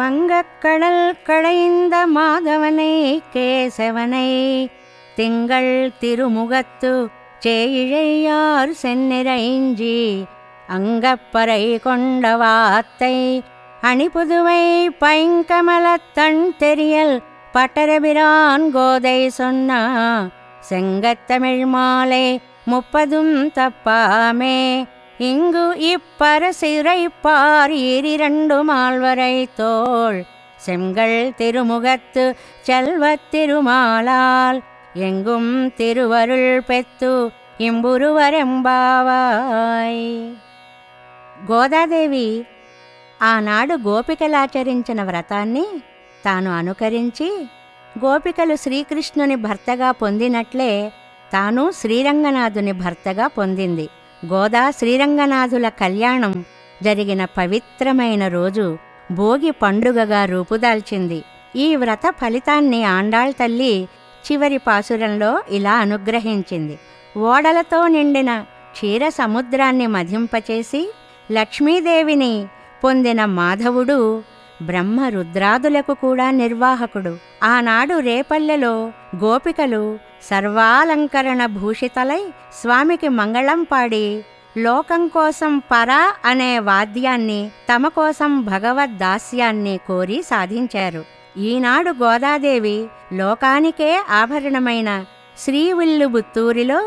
வங்கக்கடல் கடைந்த மாதவனை கேசவனை திங்கள் திருமுகத்து சேயிழையார் செந்நிறைஞ்சி அங்கப்பறை கொண்ட வாத்தை அணிபுதுவை பைங்கமலத்தன் தெரியல் பட்டரபிரான் கோதை சொன்னா செங்கத்தமிழ் மாலை 30 தப்பாமே இங்கு இப்பரசிறைப்பார் 12 மால்வரை தோள் செங்கல் திருமுகத்து செல்வத் திருமாலால் எங்கும் திருவருள் பெத்து ఇంబురువరెంబావాయ్. గోదాదేవి ఆనాడు గోపికలాచరించిన వ్రతాన్ని తాను అనుకరించి గోపికలు శ్రీకృష్ణుని భర్తగా పొందినట్లే తాను శ్రీరంగనాథుని భర్తగా పొందింది. గోదా శ్రీరంగనాథుల కళ్యాణం జరిగిన పవిత్రమైన రోజు భోగి పండుగగా రూపుదాల్చింది. ఈ వ్రత ఫలితాన్ని ఆండాళ్ తల్లి చివరి పాసురంలో ఇలా అనుగ్రహించింది. ఓడలతో నిండిన క్షీర సముద్రాన్ని మధింపచేసి లక్ష్మీదేవిని పొందిన మాధవుడు బ్రహ్మ రుద్రాదులకు కూడా నిర్వాహకుడు. ఆనాడు రేపల్లెలో గోపికలు సర్వాలంకరణ భూషితలై స్వామికి మంగళం పాడి లోకం కోసం పరా అనే వాద్యాన్ని, తమ కోసం భగవద్దాస్యాన్ని కోరి సాధించారు. ఈనాడు గోదాదేవి లోకానికే ఆభరణమైన శ్రీవిల్లుబుత్తూరిలో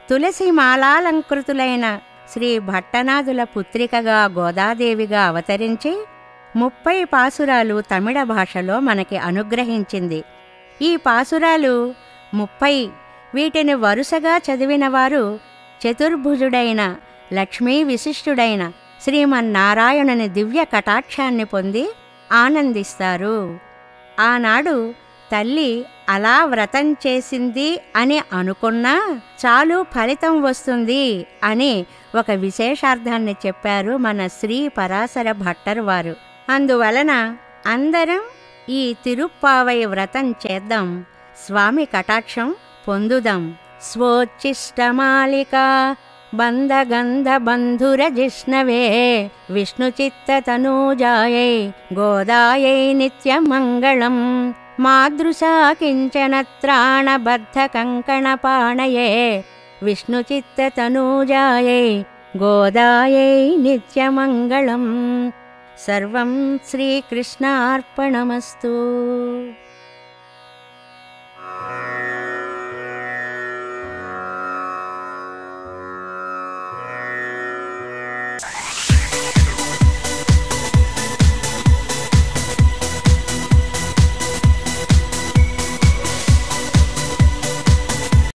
తులసి మాలాలంకృతులైన శ్రీ భట్టనాథుల పుత్రికగా గోదాదేవిగా అవతరించి 30 పాసురాలు తమిళ భాషలో మనకి అనుగ్రహించింది. ఈ పాసురాలు 30. వీటిని వరుసగా చదివినవారు చతుర్భుజుడైన లక్ష్మీ విశిష్టుడైన శ్రీమన్నారాయణుని దివ్య కటాక్షాన్ని పొంది ఆనందిస్తారు. ఆనాడు తల్లి అలా వ్రతం చేసింది అని అనుకున్నా చాలు ఫలితం వస్తుంది అని ఒక విశేషార్థాన్ని చెప్పారు మన శ్రీ పరాశర భట్టర్ వారు. అందువలన అందరం ఈ తిరుప్పావై వ్రతం చేద్దాం, స్వామి కటాక్షం పొందుదాం. స్వోచ్చిష్టమాలిక బంధగంధ బంధుర జిష్ణవే విష్ణుచిత్త తనూజాయై గోదాయై నిత్యమంగళం మాదృశా కించన త్రాణబద్ధ కంకణపాణయే విష్ణుచిత్త తనూజాయై గోదాయై నిత్యమంగళం. సర్వం శ్రీకృష్ణార్పణమస్తు.